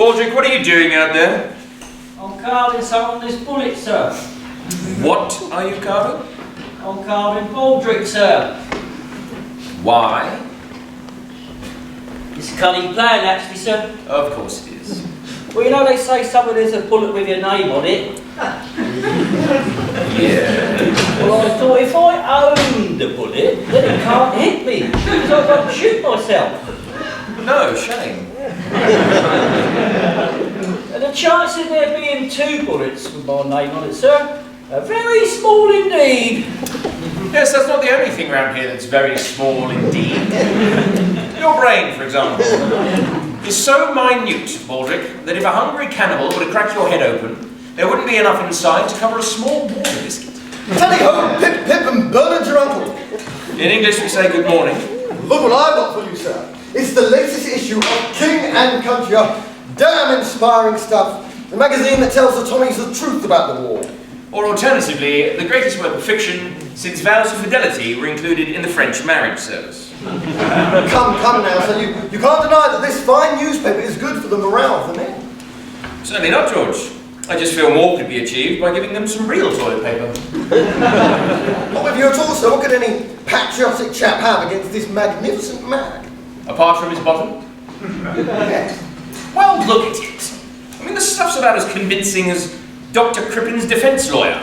Baldrick, what are you doing out there? I'm carving some on this bullet, sir. What are you carving? I'm carving Baldrick, sir. Why? It's a cunning plan, actually, sir. Of course it is. Well, you know they say somewhere there's a bullet with your name on it. Yeah. Well, I thought if I owned the bullet, then it can't hit me, so I can't shoot myself. No, shame. And the chances of there being 2 bullets with my name on it, sir, are very small indeed. Yes, that's not the only thing around here that's very small indeed. Your brain, for example, is so minute, Baldrick, that if a hungry cannibal were to crack your head open, there wouldn't be enough inside to cover a small water biscuit. Tally-ho, Pip, Pip, and Bernard your uncle. In English we say good morning. Look what I've got for you, sir. It's the latest issue of King and Country. Damn inspiring stuff. The magazine that tells the Tommies the truth about the war. Or alternatively, the greatest work of fiction since vows of fidelity were included in the French marriage service. Come now, sir. You can't deny that this fine newspaper is good for the morale of the men. Certainly not, George. I just feel more could be achieved by giving them some real toilet paper. Not with you at all, sir. What could any patriotic chap have against this magnificent mag? Apart from his bottom? Yes. Well, look at it. I mean, the stuff's about as convincing as Dr. Crippen's defence lawyer.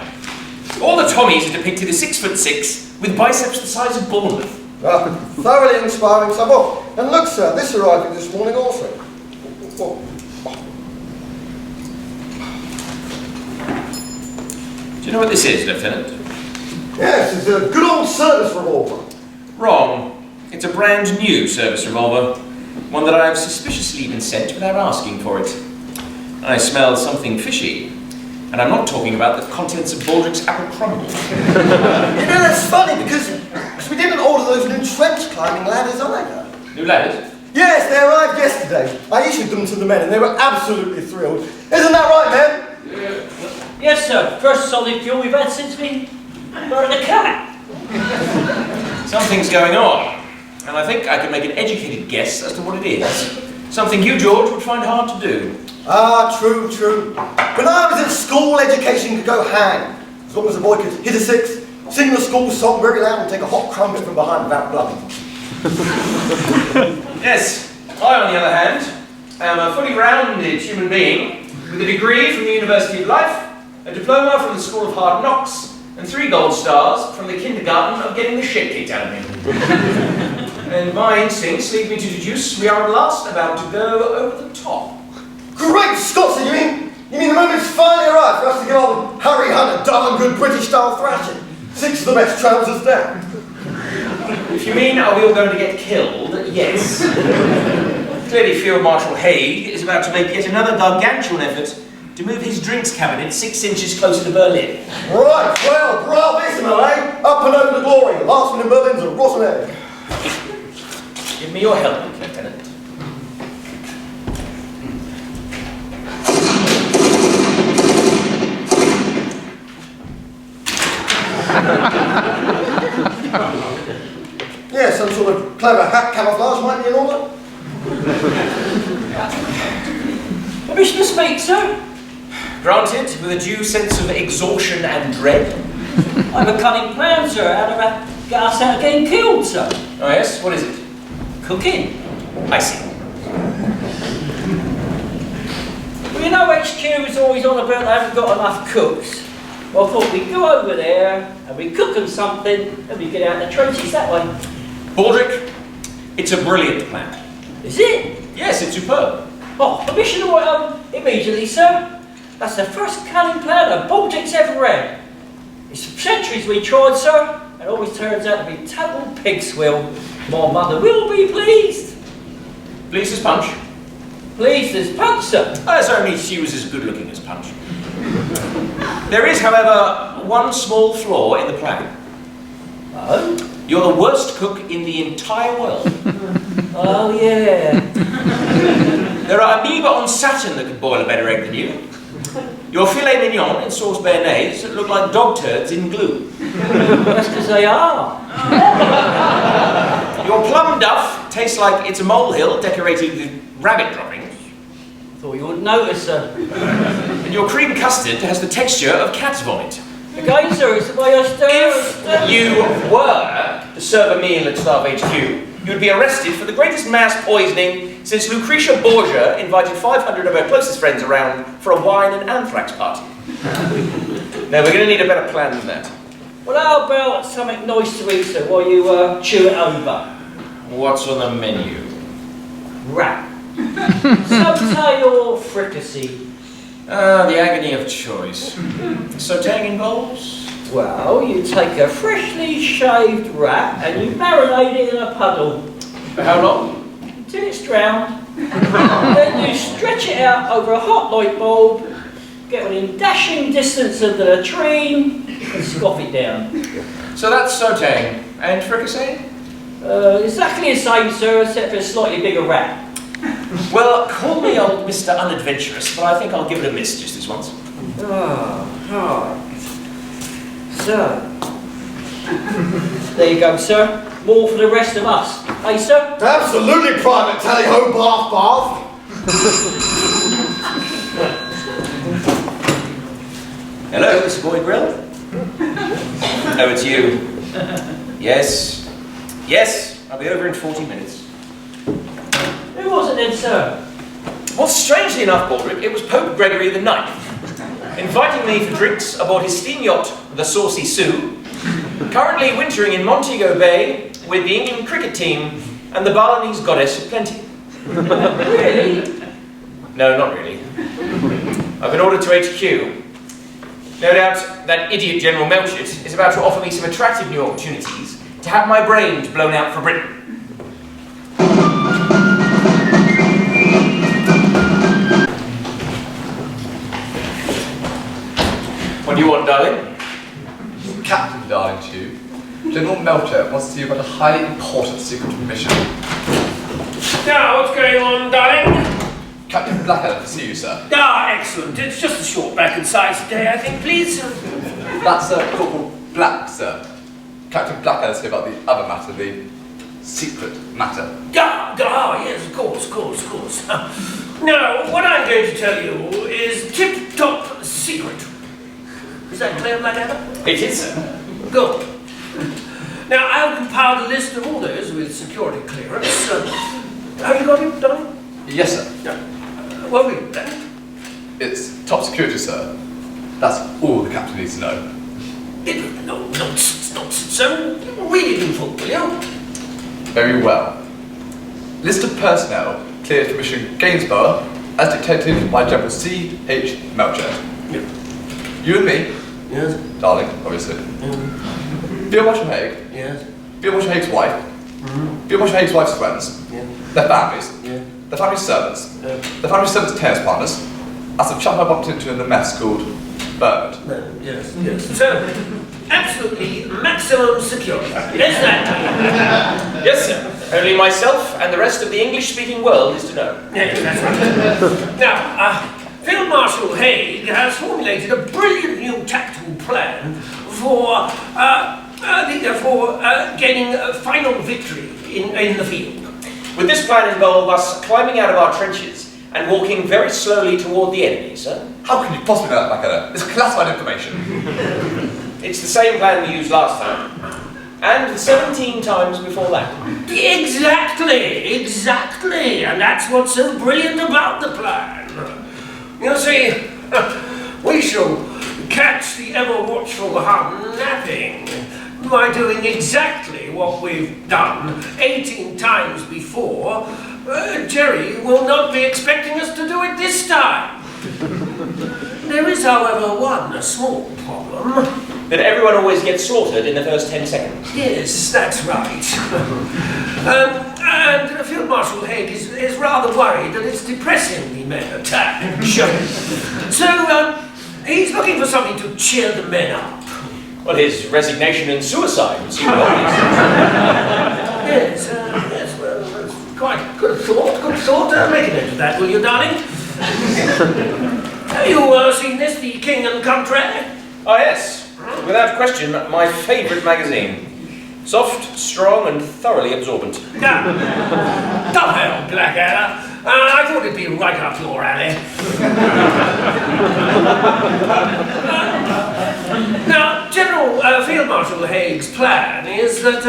All the Tommies are depicted as 6'6", with biceps the size of Bournemouth. Thoroughly inspiring stuff. Oh, and look, sir, this arrived this morning also. Oh. Do you know what this is, Lieutenant? Yes, it's a good old service revolver. Wrong. It's a brand new service revolver. One that I have suspiciously been sent without asking for it. I smell something fishy. And I'm not talking about the contents of Baldrick's apple crumble. You know, that's funny because we didn't order those new trench climbing ladders either. New ladders? Yes, they arrived yesterday. I issued them to the men and they were absolutely thrilled. Isn't that right, men? Yeah. Yes, sir. First solid fuel we've had since we burned the cat. Something's going on. And I think I can make an educated guess as to what it is. Something you, George, would find hard to do. Ah, true. When I was at school, education could go hang. As long as a boy could hit a 6, sing the school song very loud and take a hot crumpet from behind without blubbing. Yes, I, on the other hand, am a fully rounded human being with a degree from the University of Life, a diploma from the School of Hard Knocks, and 3 gold stars from the kindergarten of getting the shit kicked out of me. And my instincts lead me to deduce we are at last about to go over the top. Great Scott, so you mean the moment's finally arrived for us to give old Harry Hunt a darn good British-style thrashing? 6 of the best trousers down. If you mean are we all going to get killed, yes. Clearly Field Marshal Haig is about to make yet another gargantuan effort to move his drinks cabinet 6 inches closer to Berlin. Right, well, bravissimo, eh? Up and over the glory. The last one in Berlin's a rotten egg. Give me your help, Lieutenant. Yeah, some sort of clever hat camouflage might be in order. Permission to speak, sir? Granted, with a due sense of exhaustion and dread. I have a cunning plan, sir, how to get us out of getting killed, sir. Oh yes, what is it? Cooking. I see. Well, you know HQ is always on about they haven't got enough cooks. Well, I thought we'd go over there and we cook them something and we get out the trenches that way. Baldrick, it's a brilliant plan. Is it? Yes, it's superb. Oh, permission to write immediately, sir. That's the first cunning plan that Baltic's ever read. It's centuries we tried, sir, and it always turns out to be total pig swill. My mother will be pleased. Pleased as punch? Pleased as punch, sir. As only she was as good looking as punch. There is, however, one small flaw in the plan. Oh? You're the worst cook in the entire world. Oh, yeah. There are amoeba on Saturn that could boil a better egg than you. Your filet mignon and sauce béarnaise look like dog turds in glue. That's because they are. Your plum duff tastes like it's a molehill decorated with rabbit droppings. Thought you wouldn't notice, sir. And your cream custard has the texture of cat's vomit. Again, sir, it's the way I stir. If you were to serve a meal at Staff HQ, you would be arrested for the greatest mass poisoning since Lucretia Borgia invited 500 of her closest friends around for a wine and anthrax party. No, we're going to need a better plan than that. Well, how about something nice to eat, sir, while you chew it over? What's on the menu? Rat. Sauté or fricassee? The agony of choice. Sautéing involves? Well, you take a freshly shaved rat and you marinate it in a puddle. For how long? Until it's drowned. Then you stretch it out over a hot light bulb, get within dashing distance of the latrine, and scoff it down. So that's sautéing. And fricassee? Exactly the same, sir, except for a slightly bigger rat. Well, call me old Mr. Unadventurous, but I think I'll give it a miss just this once. Sir. There you go, sir. More for the rest of us. Hey, sir? Absolutely, Private Tally-ho, bath. Hello, Mr. Boy Grill? Oh, it's you. Yes. Yes, I'll be over in 40 minutes. Who was it then, sir? Well, strangely enough, Baldrick, it was Pope Gregory IX, inviting me for drinks aboard his steam yacht, the Saucy Sue, currently wintering in Montego Bay with the England cricket team and the Balinese goddess of plenty. Really? No, not really. I've been ordered to HQ. No doubt that idiot General Melchett is about to offer me some attractive new opportunities to have my brains blown out for Britain. What do you want, darling? Captain, darling, to you. General Melcher wants to see you about a highly important secret mission. Now, what's going on, darling? Captain Blackadder to see you, sir. Excellent. It's just a short back and sides today, I think, please. That's Corporal Black, sir. Captain Blackadder's here about the other matter, the secret matter. Yes, of course. Now, what I'm going to tell you is tip-top secret. Is that clear, Blackadder? It is, sir. Good. Now, I've compiled a list of all those with security clearance. Have you got it, darling? Yes, sir. Well, read it then. It's top security, sir. That's all the captain needs to know. No, nonsense. So, read it in full, will you? Very well. List of personnel cleared for mission Gainsborough as dictated by General C.H. Melcher. Yeah. You and me, Yes. darling, obviously. Field Marshal Haig, Yes. Field Marshal Haig's wife, Field Marshal Haig's wife's friends, Yeah. their families, Yeah. their family servants, Yeah. their family servants' tennis partners, and some chap I bumped into in the mess called Bernard. Yes. So, absolutely maximum security. Is that? Yes, sir. Only myself and the rest of the English-speaking world is to know. Yes, that's right. Now, Field Marshal Haig has formulated a brilliant new tactical plan for gaining a final victory in the field. Would this plan involve us climbing out of our trenches and walking very slowly toward the enemy, sir? How can you possibly know that, Blackadder? It's classified information. It's the same plan we used last time. And 17 times before that. Exactly. And that's what's so brilliant about the plan. You see, we shall catch the ever-watchful Hun napping by doing exactly what we've done 18 times before. Jerry will not be expecting us to do it this time. There is, however, one small problem. That everyone always gets slaughtered in the first 10 seconds. Yes, that's right. And Field Marshal Haig is rather worried that it's depressing the men attached. So, he's looking for something to cheer the men up. Well, his resignation and suicide would seem obvious. Yes, well, that's quite good thought. Make a note of that, will you, darling? Have you seen this, The King and Country? Oh, yes. Without question, my favourite magazine. Soft, strong, and thoroughly absorbent. The hell, Blackadder. I thought it'd be right up your alley. Now, General Field Marshal Haig's plan is that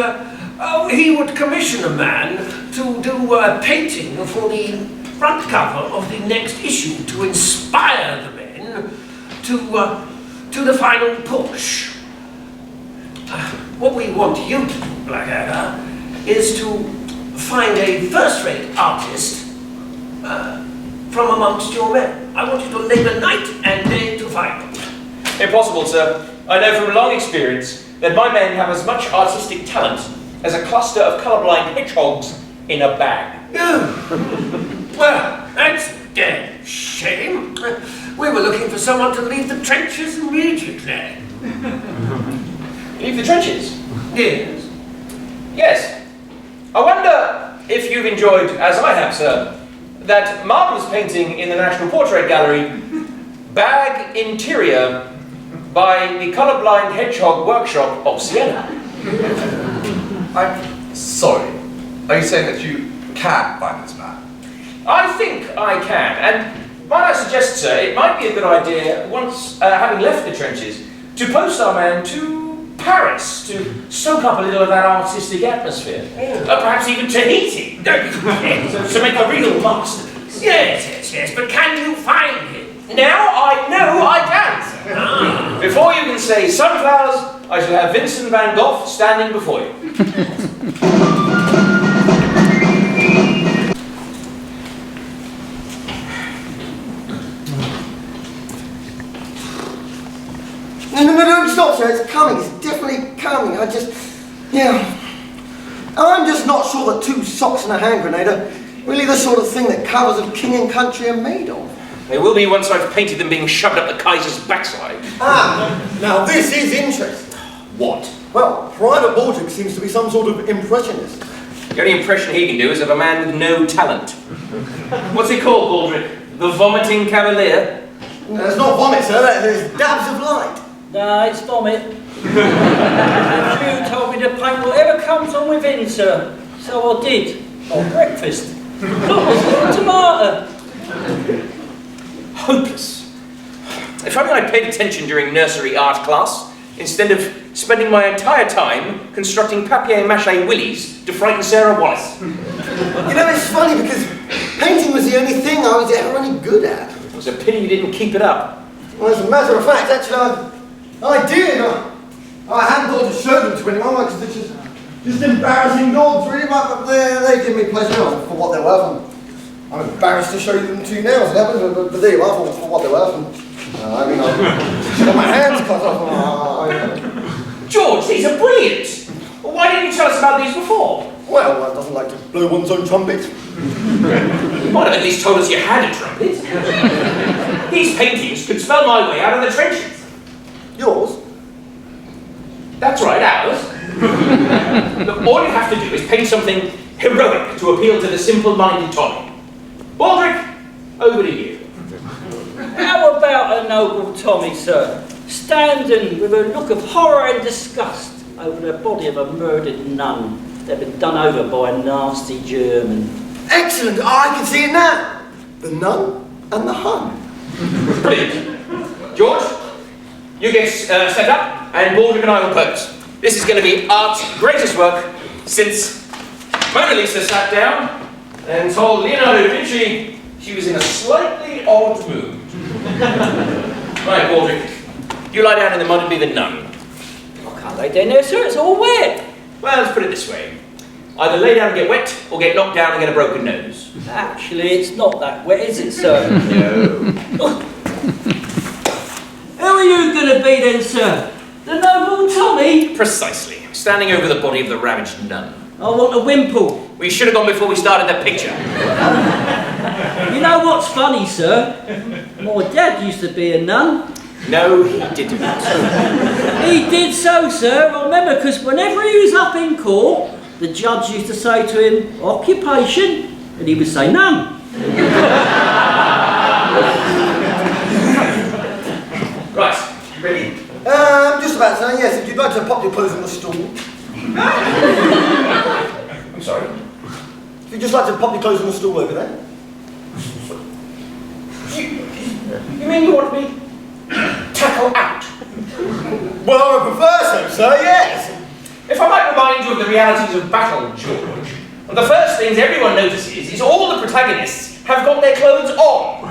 he would commission a man to do painting for the front cover of the next issue to inspire the men to the final push. What we want you to do, Blackadder, is to find a first-rate artist from amongst your men. I want you to labour night and day to find them. Impossible, sir. I know from long experience that my men have as much artistic talent as a cluster of colourblind hedgehogs in a bag. Oh. Well, that's a dead shame. We were looking for someone to leave the trenches immediately. Leave the trenches? Yes. Yes. I wonder if you've enjoyed, as I have, sir, that marvellous painting in the National Portrait Gallery, Bag Interior, by the Colourblind Hedgehog Workshop of Siena. I'm sorry. Are you saying that you can find this man? I think I can, and might I suggest, sir, it might be a good idea, once having left the trenches, to post our man to Paris, to soak up a little of that artistic atmosphere. Perhaps even Tahiti, to make a real masterpiece. Yes, but can you find him? Now I know I can, sir. Before you can say sunflowers, I shall have Vincent van Gogh standing before you. No, stop, sir. It's coming. It's definitely coming. I'm just not sure that 2 socks and a hand grenade are really the sort of thing that covers of king and country are made of. They will be once I've painted them being shoved up the Kaiser's backside. Now this is interesting. What? Well, Private Baldrick seems to be some sort of impressionist. The only impression he can do is of a man with no talent. What's he called, Baldrick? The Vomiting Cavalier? No, it's not vomit, sir. There's dabs of light. Nah, it's vomit. You told me to paint whatever comes on within, sir. So I did. On breakfast. Look, tomato. Hopeless. If only I'd paid attention during nursery art class, instead of spending my entire time constructing papier-mâché willies to frighten Sarah Wallace. You know, it's funny because painting was the only thing I was ever any good at. It was a pity you didn't keep it up. Well, as a matter of fact, actually, I did. I hadn't thought to show them to anyone because they're just embarrassing dogs, really, but they give me pleasure for what they're worth. I'm embarrassed to show them to you now, as it happens, but there you are, for what they're worth. I got my hands cut off. George, these are brilliant! Well, why didn't you tell us about these before? Well, one doesn't like to blow one's own trumpet. You might have at least told us you had a trumpet. These paintings could spell my way out of the trenches. Yours? That's right, ours. Look, all you have to do is paint something heroic to appeal to the simple-minded Tommy. Baldrick, over to you. How about a noble Tommy, sir, standing with a look of horror and disgust over the body of a murdered nun that had been done over by a nasty German? Excellent! I can see it now! The nun and the Hun. Brilliant. George, you get set up, and Baldrick and I will pose. This is going to be art's greatest work since Mona Lisa sat down and told Leonardo da Vinci she was in a slightly odd mood. Right, Baldrick, you lie down in the mud and be the nun. I can't lay down there, sir, it's all wet. Well, let's put it this way. Either lay down and get wet, or get knocked down and get a broken nose. Actually, it's not that wet, is it, sir? No. Who are you going to be then, sir? The noble Tommy? Precisely. Standing over the body of the ravaged nun. I want a wimple. We should have gone before we started the picture. You know what's funny, sir? My dad used to be a nun. No, he didn't. He did so, sir. I remember, because whenever he was up in court, the judge used to say to him, occupation, and he would say none. Right, you ready? Just about to say, yes, if you'd like to pop your clothes on the stool. I'm sorry. If you'd just like to pop your clothes on the stool over there. You mean you want me tackle out? Well, I would prefer so, sir, yes. If I might remind you of the realities of battle, George, one of the first things everyone notices is all the protagonists have got their clothes on.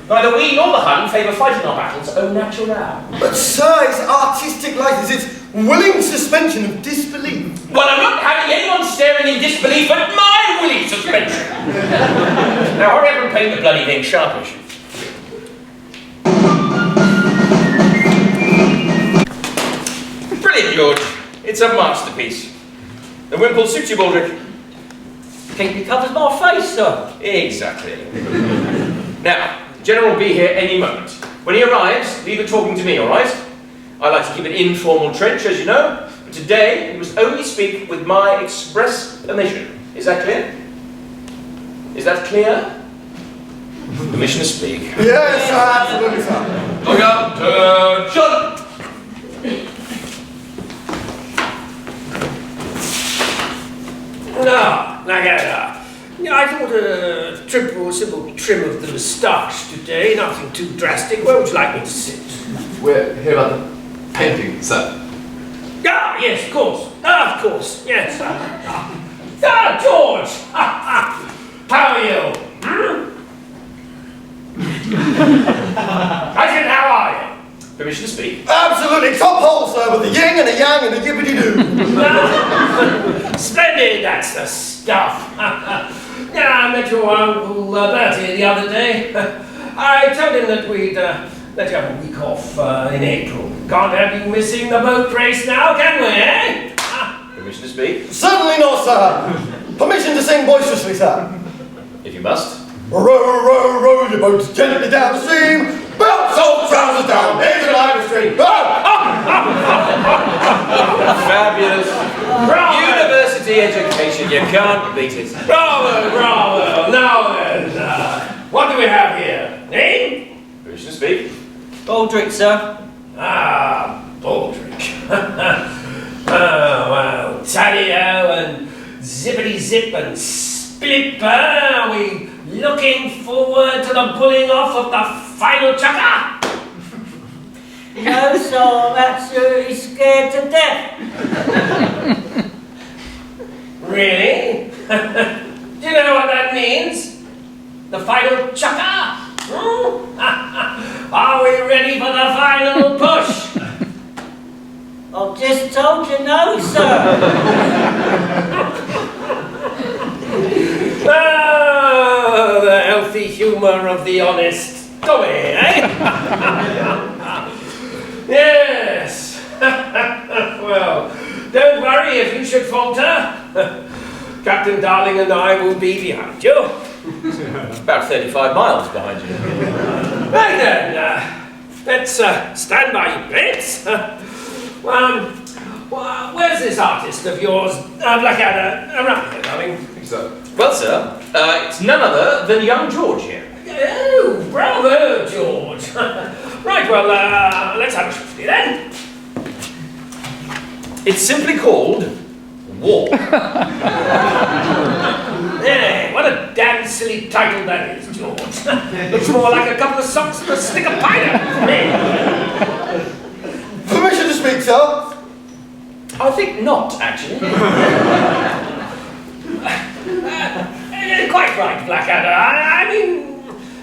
Neither we nor the Hun favour fighting our battles au naturel. But, sir, it's artistic license. It's willing suspension of disbelief. Well, I'm not having anyone staring in disbelief at my willing suspension. Now hurry up and paint the bloody thing sharpish. Brilliant, George. It's a masterpiece. The wimple suits you, Baldric. Keep covers my face, sir. Exactly. Now, the General will be here any moment. When he arrives, leave it talking to me, all right? I like to keep an informal trench, as you know. But today, he must only speak with my express permission. Is that clear? Is that clear? Permission to speak. Yes, sir, absolutely, sir. Look out, shut up! No, I thought a simple trim of the moustache today, nothing too drastic. Where would you like me to sit? We're here about the painting, sir. Ah, yes, of course. Of course, yes. George! How are you? I said, how are you? Permission to speak. Absolutely, top hole, sir, with the yin and a yang and a yippity-doo. Splendid, that's the stuff. Yeah, I met your Uncle Bertie the other day. I told him that we'd let you have a week off in April. Can't have you missing the boat race now, can we, eh? Permission to speak. Certainly not, sir. Permission to sing boisterously, sir. If you must. Row, row, row your boat gently down the stream. Belts off, trousers down, into the live stream. Fabulous. Bravo! University education, you can't beat it. Bravo, bravo. Now then, what do we have here? Name? Permission to speak. Baldric, sir. Ah, Baldric. Oh, well, tally-o and zippity-zip and splipper. Are we looking forward to the pulling off of the final chucker? No, sir, I'm absolutely scared to death. Really? Do you know what that means? The final chucker? Are we ready for the final push? I've just told you no, sir. Oh, the healthy humour of the honest Tommy, eh? Yes. Well, don't worry if you should falter. Captain Darling and I will be behind you. About 35 miles behind you. Right then, let's stand by your bets. Where's this artist of yours, Blackadder? Around here, darling. So, Well, sir, it's none other than young George here. Oh, bravo, George. Right, well, let's have a shifty then. It's simply called War. Yeah, what a damn silly title that is, George. Looks more like a couple of socks and a stick of pineapple for me. Permission to speak, sir. I think not, actually. Quite right, Blackadder. I mean,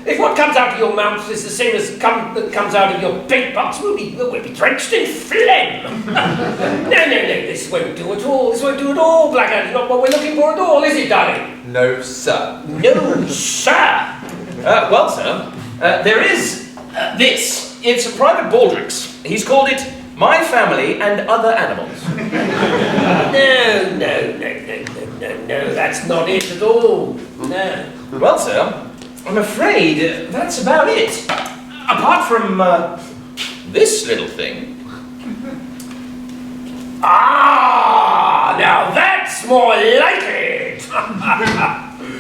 if what comes out of your mouth is the same as that comes out of your paint box, we'll be drenched in phlegm. No, this won't do at all. This won't do at all, Blackadder. Not what we're looking for at all, is it, darling? no, sir. No, sir. Well, sir, there is this. It's a private Baldric's. He's called it My Family and Other Animals. No, that's not it at all. No. Well, sir, I'm afraid that's about it. Apart from this little thing. Ah, now that's more like it.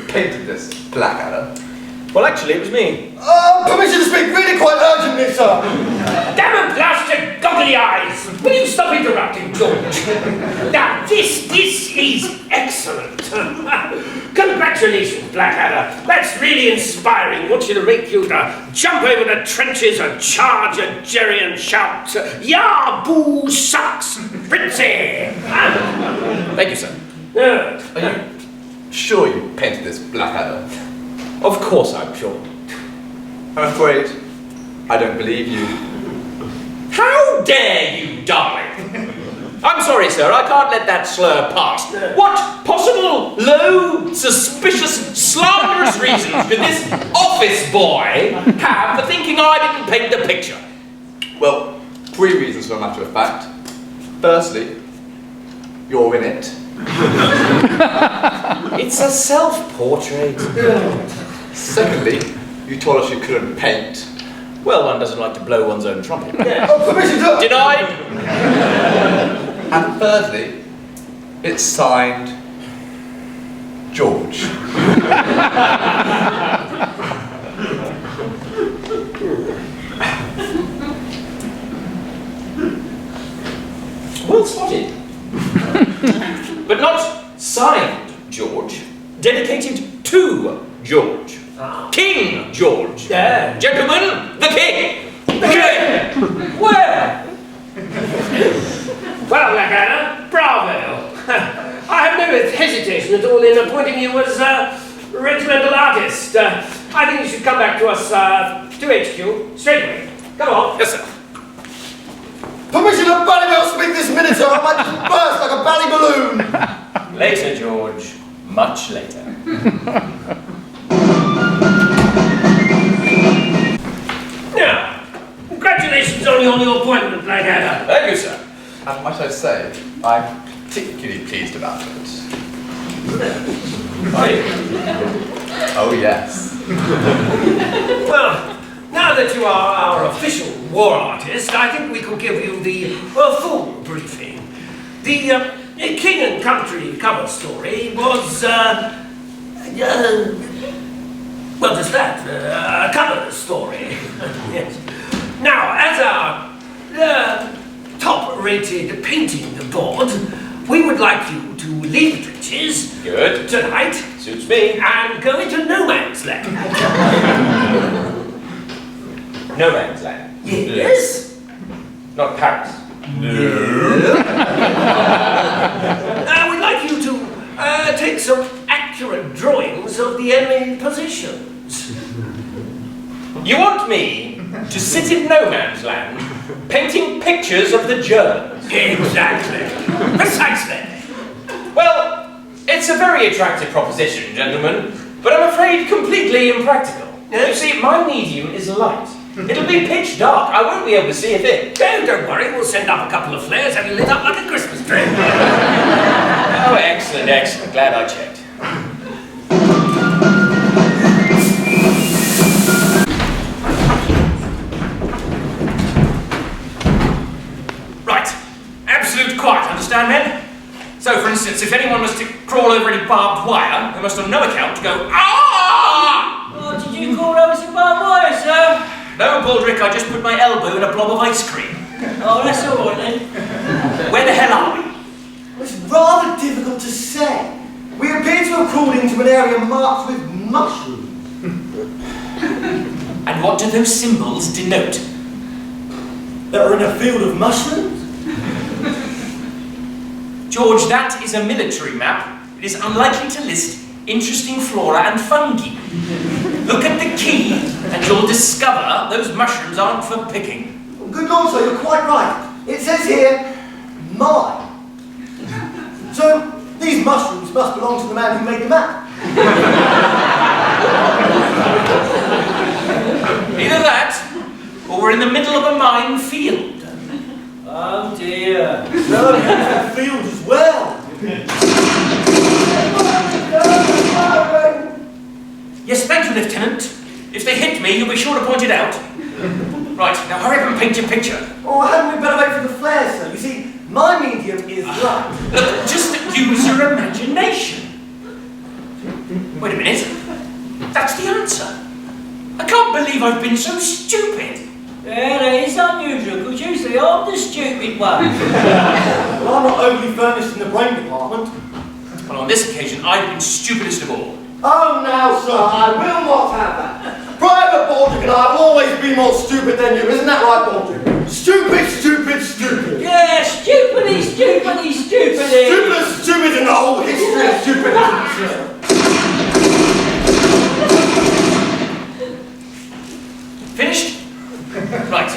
Painted this Blackadder. Well, actually, it was me. Permission to speak really quite urgently, sir. Damn it, blast your goggly eyes! Will you stop interrupting, George? Now, this is excellent. Congratulations, Blackadder. That's really inspiring. Wants you to make you to jump over the trenches and charge at Jerry and shout, "Yah, boo, sucks, Fritzy!" Thank you, sir. Yeah. Are you sure you painted this Blackadder? Of course I'm sure. I'm afraid I don't believe you. How dare you, darling? I'm sorry, sir, I can't let that slur pass. What possible, low, suspicious, slanderous reasons could this office boy have for thinking I didn't paint the picture? Well, 3 reasons for a matter of fact. Firstly, you're in it. It's a self-portrait. Secondly, you told us you couldn't paint. Well, one doesn't like to blow one's own trumpet. Oh, permission, sir! Denied? And thirdly, it's signed George. Well spotted. But not signed George, dedicated to George. King George. Yeah. Gentlemen, the king! The king! Where? Well, Blackadder, bravo. I have no hesitation at all in appointing you as regimental artist. I think you should come back to us to HQ straight away. Come on. Yes, sir. Permission to Ballybell speak this minute, sir. I might just burst like a bally balloon. Later, George. Much later. Now, congratulations on your appointment, Blackadder. Thank you, sir. And might I say, I'm particularly pleased about it. Are you? Oh yes. Well, now that you are our official war artist, I think we could give you the full briefing. The King and Country cover story was, well, just that, a cover story. Yes. Now, as our top-rated painting board, we would like you to leave the trenches Good. tonight Suits me. and go into no man's land. No man's land. Yes? Not Paris. We'd like you to take some accurate drawings of the enemy positions. You want me to sit in no man's land, painting pictures of the Germans? Exactly. Precisely. Well, it's a very attractive proposition, gentlemen, but I'm afraid completely impractical. You see, my medium is light. It'll be pitch dark. I won't be able to see a thing. Oh, don't worry, we'll send up a couple of flares and you lit up like a Christmas tree. Oh, excellent, excellent. Glad I checked. Right. Absolute quiet, understand, men? So, for instance, if anyone was to crawl over any barbed wire, they must on no account go, "Ah!" Oh, did you call over some barbed wire, sir? No, Baldrick, I just put my elbow in a blob of ice cream. Oh, that's all right then. Where the hell are we? It's rather difficult to say. We appear to have crawled into an area marked with mushrooms. And what do those symbols denote? That are in a field of mushrooms? George, that is a military map. It is unlikely to list interesting flora and fungi. Look at the key, and you'll discover those mushrooms aren't for picking. Good Lord, sir, you're quite right. It says here, mine. So, these mushrooms must belong to the man who made the map. Either that, or we're in the middle of a minefield. Oh dear. No, the field as well. Yes, thank you, Lieutenant. If they hit me, you'll be sure to point it out. Right, now hurry up and paint your picture. Oh, hadn't we better wait for the flares, sir? You see, my medium is light. Look, just use your imagination. Wait a minute. That's the answer. I can't believe I've been so stupid. Yeah, that is unusual, because usually I'm the stupid one. Well, I'm not overly furnished in the brain department. Well, On this occasion, I've been stupidest of all. Oh, now, sir, I will not have that. Private Baldrick and I will always be more stupid than you, isn't that right, Baldrick? Stupid, stupid, stupid. Yeah, stupidly, stupidly, stupidly. Stupidest stupid in the whole history of stupidity, sir. Finished? Right.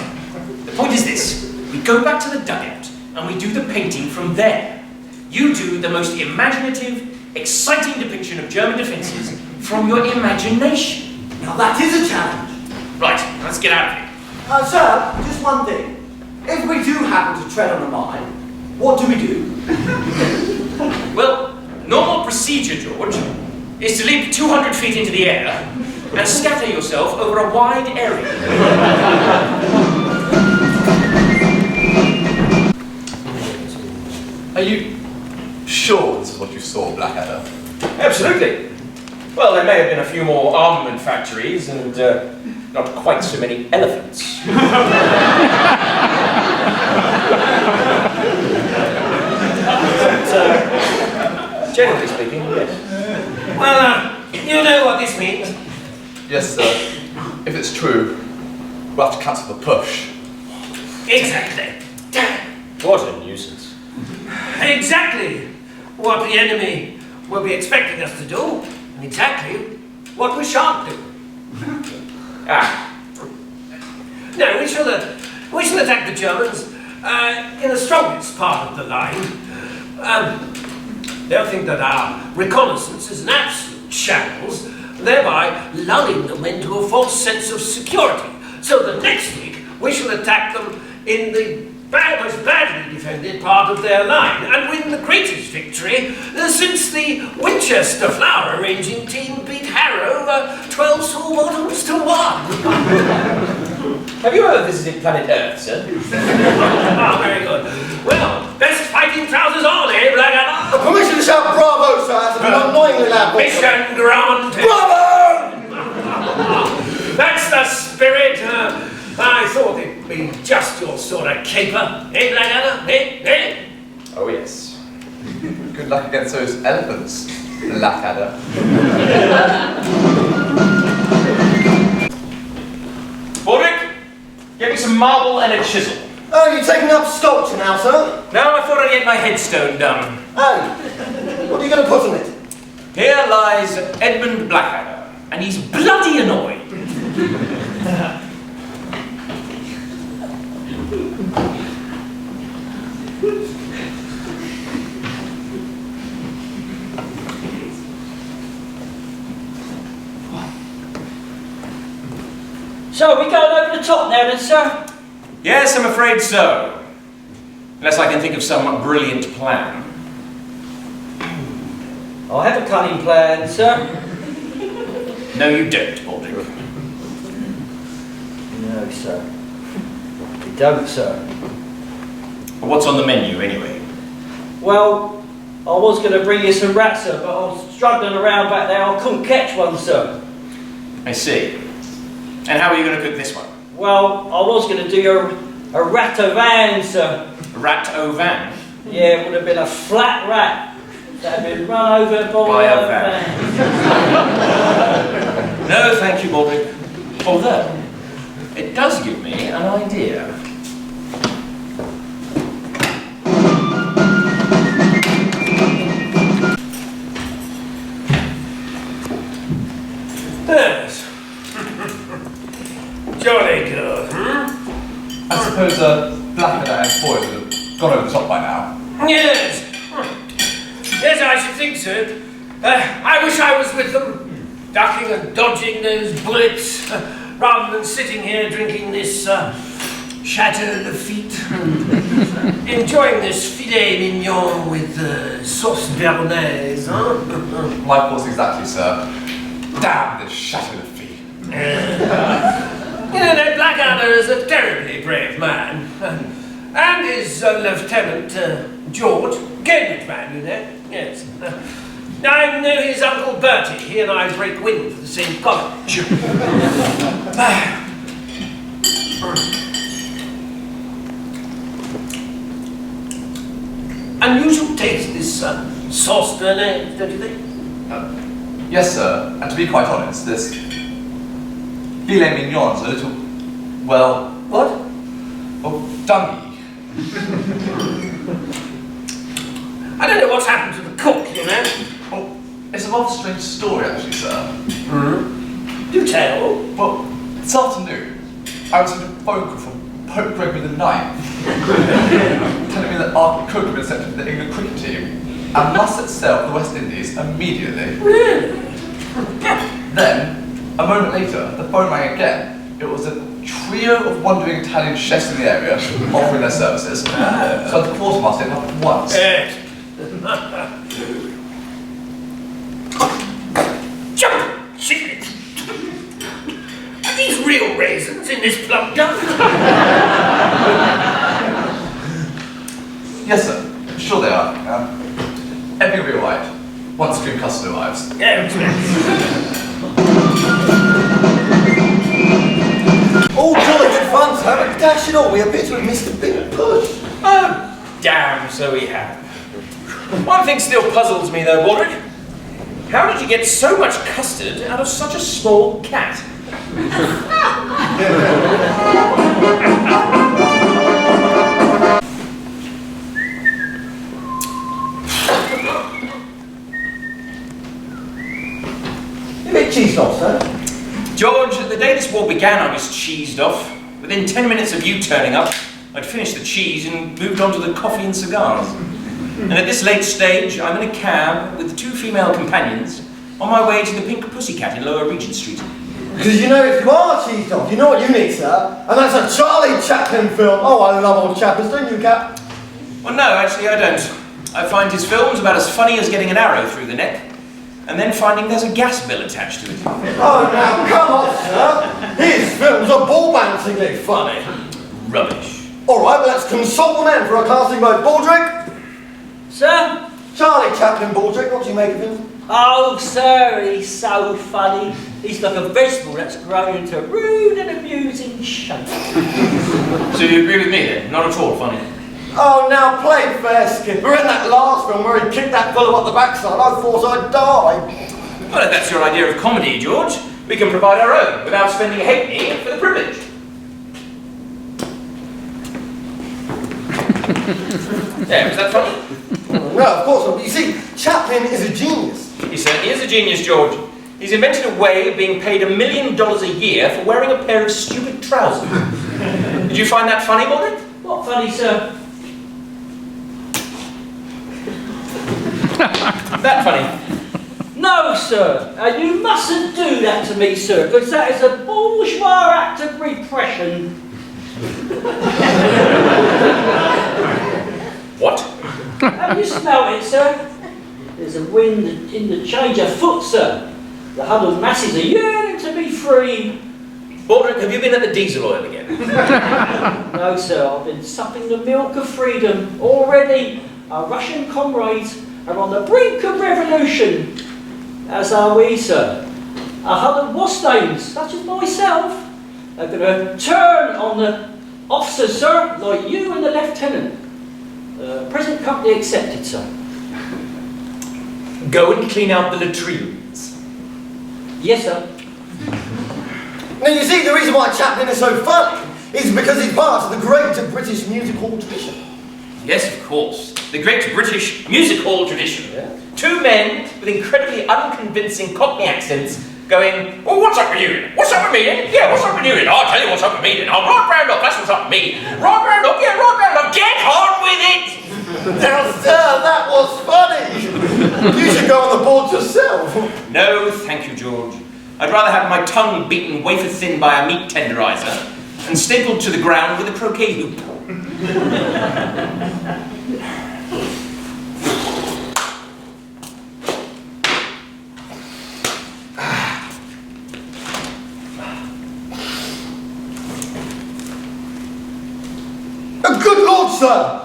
The point is this. We go back to the dugout and we do the painting from there. You do the most imaginative, exciting depiction of German defences from your imagination. Now that is a challenge. Right, let's get out of here. Sir, just one thing. If we do happen to tread on a mine, what do we do? Well, normal procedure, George, is to leap 200 feet into the air and scatter yourself over a wide area. Are you sure this is what you saw, Blackadder? Absolutely. Well, there may have been a few more armament factories and not quite so many elephants. But, generally speaking, yes. Well, you know what this means. Yes, sir. If it's true, we'll have to cancel the push. Exactly. What a nuisance. Exactly what the enemy will be expecting us to do, and exactly what we shan't do. No, we shall attack the Germans in the strongest part of the line. They'll think that our reconnaissance is an absolute shambles, thereby lulling them into a false sense of security. So that next week we shall attack them in the most badly defended part of their line and win the greatest victory since the Winchester flower arranging team beat Harrow 12 small bottoms to 1. Have you ever visited planet Earth, sir? Ah, very good. Well, best fighting trousers on, eh, Blackadder? Permission to shout bravo, sir, that's been annoyingly loud. Mission granted. Bravo! That's the spirit. I thought it'd be just your sort of caper, eh, Blackadder? Eh? Oh, yes. Good luck against those elephants, Blackadder. Baldrick, get me some marble and a chisel. Oh, you're taking up sculpture now, sir? No, I thought I'd get my headstone done. Oh, what are you going to put on it? Here lies Edmund Blackadder, and he's bloody annoyed. So, we going over the top now then, sir? Yes, I'm afraid so. Unless I can think of some brilliant plan. I have a cunning plan, sir. No, you don't, Baldrick. No, sir. You don't, sir. But what's on the menu, anyway? Well, I was going to bring you some rats, sir, but I was struggling around back there. I couldn't catch one, sir. I see. And how are you going to cook this one? Well, I was going to do a rat au vin, sir. Rat au vin? Yeah, it would have been a flat rat that had been run over by a a van. No, thank you, Baldrick. Although, it does give me an idea. Yes. Jolly good, I suppose Blackadder and Foy would have gone over the top by now. Yes. Yes, I should think so. I wish I was with them, ducking and dodging those bullets, rather than sitting here drinking this Chateau Lafitte and enjoying this filet mignon with sauce béarnaise. My thoughts exactly, sir. Damn this Chateau Lafitte. You know, that Blackadder is a terribly brave man. And his Lieutenant George, Cambridge man, you know. Yes. I know his Uncle Bertie. He and I break wind for the same college. Unusual taste, this sauce-burner, don't you think? Yes, sir. And to be quite honest, this filet mignon's a little, well, What? dungy. I don't know what's happened to the cook, you know. Well, it's a rather strange story, actually, sir. Do tell. Well, this afternoon, I received a phone call from Pope Gregory the IX, telling me that our cook had been sent to the England cricket team and must set sail for the West Indies immediately. Really? Then, a moment later, the phone rang again. It was a trio of wandering Italian chefs in the area offering their services. So the quartermaster came up at once. Jump! Secret! Are these real raisins in this plum duff? Yes, sir. Sure they are. Everything will be alright once cream custard arrives. All jolly good fun, sir, but dash it all, we appear to have missed a big push. Oh, damn, so we have. One thing still puzzles me though, Baldric. How did you get so much custard out of such a small cat? You a bit cheesed off, sir? George, the day this war began, I was cheesed off. Within 10 minutes of you turning up, I'd finished the cheese and moved on to the coffee and cigars. And at this late stage, I'm in a cab with 2 female companions on my way to the Pink Pussycat in Lower Regent Street. Because you know, if you are cheesed off, you know what you need, sir? And that's a Charlie Chaplin film. Oh, I love old Chaplin, don't you, Cap? Well, no, actually I don't. I find his films about as funny as getting an arrow through the neck, and then finding there's a gas bill attached to it. Oh, now, come on, sir. His films are ball-bouncingly funny. Rubbish. All right, well, let's consult the men for a casting vote. Baldric? Sir? Charlie Chaplin, Baldric, what do you make of him? Oh, sir, he's so funny. He's like a vegetable that's grown into rude and amusing shape. So you agree with me then? Not at all funny. Oh, now play fair, Skipper. In that last film where he kicked that fellow up the backside, I thought I'd die. Well, if that's your idea of comedy, George, we can provide our own without spending a halfpenny for the privilege. Yeah, was that funny? No, of course not. You see, Chaplin is a genius. He certainly is a genius, George. He's invented a way of being paid $1 million a year for wearing a pair of stupid trousers. Did you find that funny, Baldric? What funny, sir? That funny? No, sir. You mustn't do that to me, sir, because that is a bourgeois act of repression. What? Have you smelt it, sir? There's a wind in the change afoot, sir. The huddled masses are yearning to be free. Baldric, have you been at the diesel oil again? No, sir, I've been supping the milk of freedom. Already, our Russian comrades are on the brink of revolution. As are we, sir. Our huddled wasp-names, such as myself, are going to turn on the officers, sir, like you and the lieutenant. Present company accepted, sir. Go and clean out the latrines. Yes, sir. Now, you see, the reason why Chaplin is so funny is because he's part of the great British music hall tradition. Yes, of course. The great British music hall tradition. Yeah. 2 men with incredibly unconvincing Cockney accents going, oh, what's up with you? What's up with me then? Yeah, what's up with you then? I'll tell you what's up with me then. Oh, right round up, that's what's up with me. Right round up, yeah, right round up. Get on with it! Now, sir, that was funny. You should go on the board yourself. No, thank you, George. I'd rather have my tongue beaten wafer thin by a meat tenderizer and stapled to the ground with a croquet hoop. Good Lord, sir!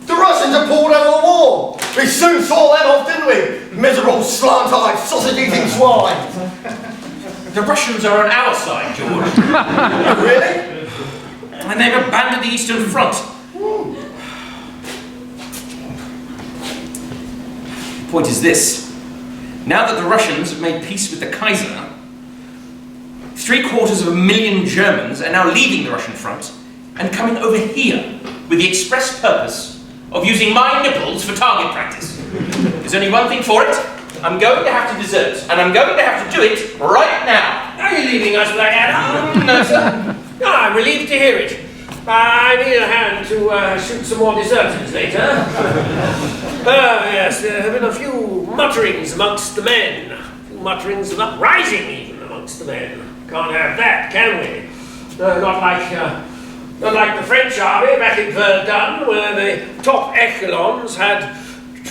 The Russians are pulled out of the war! We soon saw them off, didn't we? Miserable, slant-eyed, sausage-eating swine! The Russians are on our side, George. Really? And they've abandoned the Eastern Front. point is this. Now that the Russians have made peace with the Kaiser, 750,000 Germans are now leaving the Russian front and coming over here with the express purpose of using my nipples for target practice. There's only one thing for it. I'm going to have to desert, and I'm going to have to do it right now. Are you leaving us, Blackadder? No, sir. No, I'm relieved to hear it. I need a hand to shoot some more deserters later. Yes, there have been a few mutterings amongst the men. A few mutterings of uprising even amongst the men. Can't have that, can we? Not like the French army back in Verdun, where the top echelons had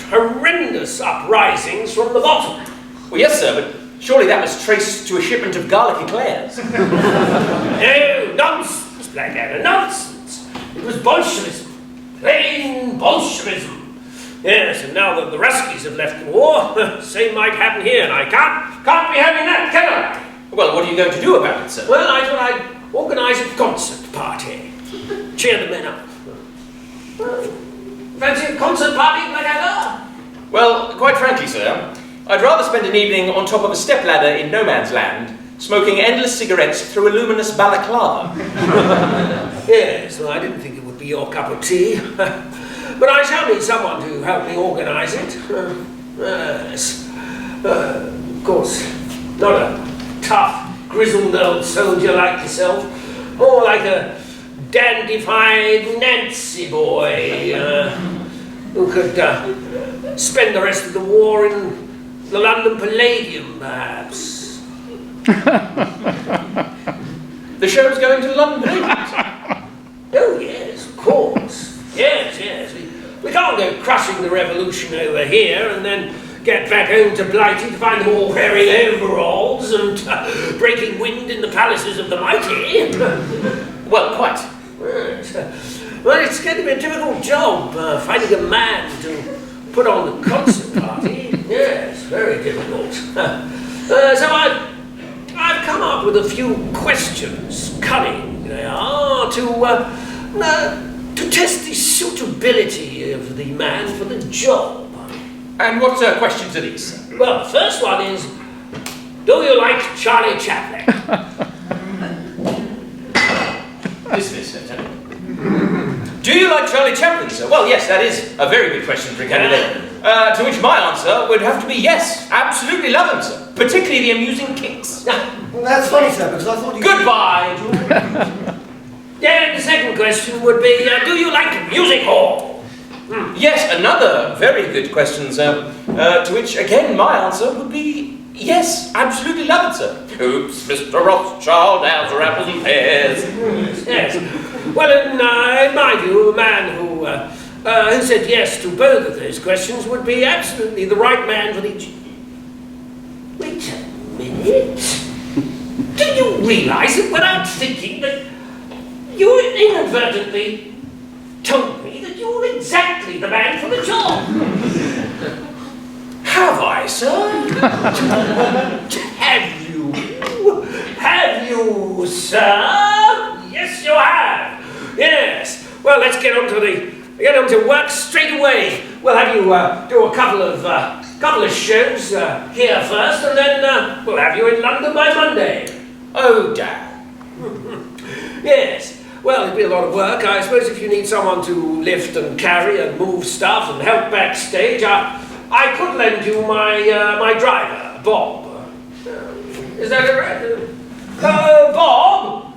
horrendous uprisings from the bottom. Well, yes, sir, but surely that was traced to a shipment of garlic eclairs. No, nonsense, Blackadder, nonsense. It was Bolshevism. Plain Bolshevism. Yes, and now that the Ruskies have left the war, same might happen here, and I can't be having that, can I? Well, what are you going to do about it, sir? Well, I thought I'd organise a concert party. Cheer the men up. Fancy a concert party, Blackadder? Well, quite frankly, sir, I'd rather spend an evening on top of a stepladder in no man's land, smoking endless cigarettes through a luminous balaclava. Yes, well, I didn't think it would be your cup of tea. But I shall need someone to help me organise it. Yes. Of course, not a tough, grizzled old soldier like yourself. More like a dandified Nancy boy who could spend the rest of the war in the London Palladium, perhaps. The show's going to London, Oh, yes, of course. Yes. We can't go crushing the revolution over here and then get back home to Blighty to find them all wearing overalls and breaking wind in the palaces of the mighty. Well, quite. Yes. Well, it's going to be a difficult job finding a man to put on the concert party. Yes, very difficult. So I've come up with a few questions, cunning they are, to test the suitability of the man for the job. And what questions are these, sir? Well, the first one is, do you like Charlie Chaplin? Business, Lieutenant. Do you like Charlie Chaplin, sir? Well, yes, that is a very good question for a candidate. To which my answer would have to be yes. Absolutely love him, sir. Particularly the amusing kicks. Well, that's funny, sir, because I thought you... Goodbye, George. Yeah, the second question would be, do you like music hall? Yes, another very good question, sir. To which, again, my answer would be yes. Absolutely love it, sir. Oops, Mr. Rothschild, how's your apples and pears? Yes. Well, in my view, a man who said yes to both of those questions would be absolutely the right man for the... Wait a minute. Do you realise that without thinking that you inadvertently told me that you're exactly the man for the job? Have I, sir? Have you? Have you, sir? Yes, you have. Yes. Well, let's get on to work straight away. We'll have you do a couple of shows here first, and then we'll have you in London by Monday. Oh, damn. Yes. Well, it'd be a lot of work. I suppose if you need someone to lift and carry and move stuff and help backstage, I could lend you my driver, Bob. Is that correct? Bob?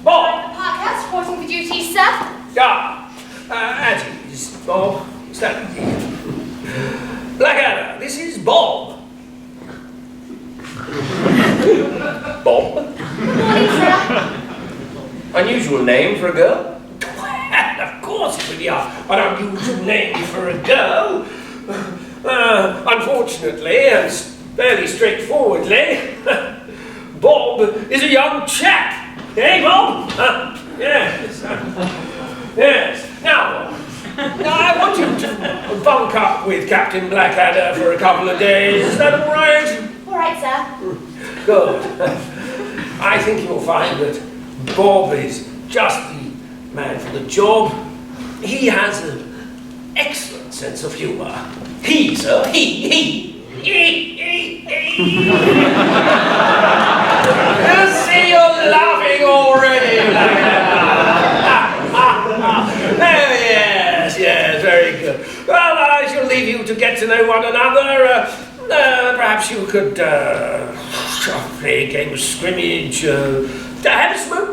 Bob? Parkhouse reporting for duty, sir. At ease, Bob. Stand here. Blackadder, this is Bob. Bob? Good morning, sir. Unusual name for a girl? Of course it would be an unusual name for a girl. Unfortunately, and fairly straightforwardly, Bob is a young chap. Hey, Bob? Yes. Yes. Now, I want you to bunk up with Captain Blackadder for a couple of days. Is that all right? All right, sir. Good. I think you'll find that Bob is just the man for the job. He has an excellent sense of humour. He, sir, he. You see, you're laughing already. Yes, very good. Well, I shall leave you to get to know one another. Perhaps you could play a game of scrimmage, have a smoke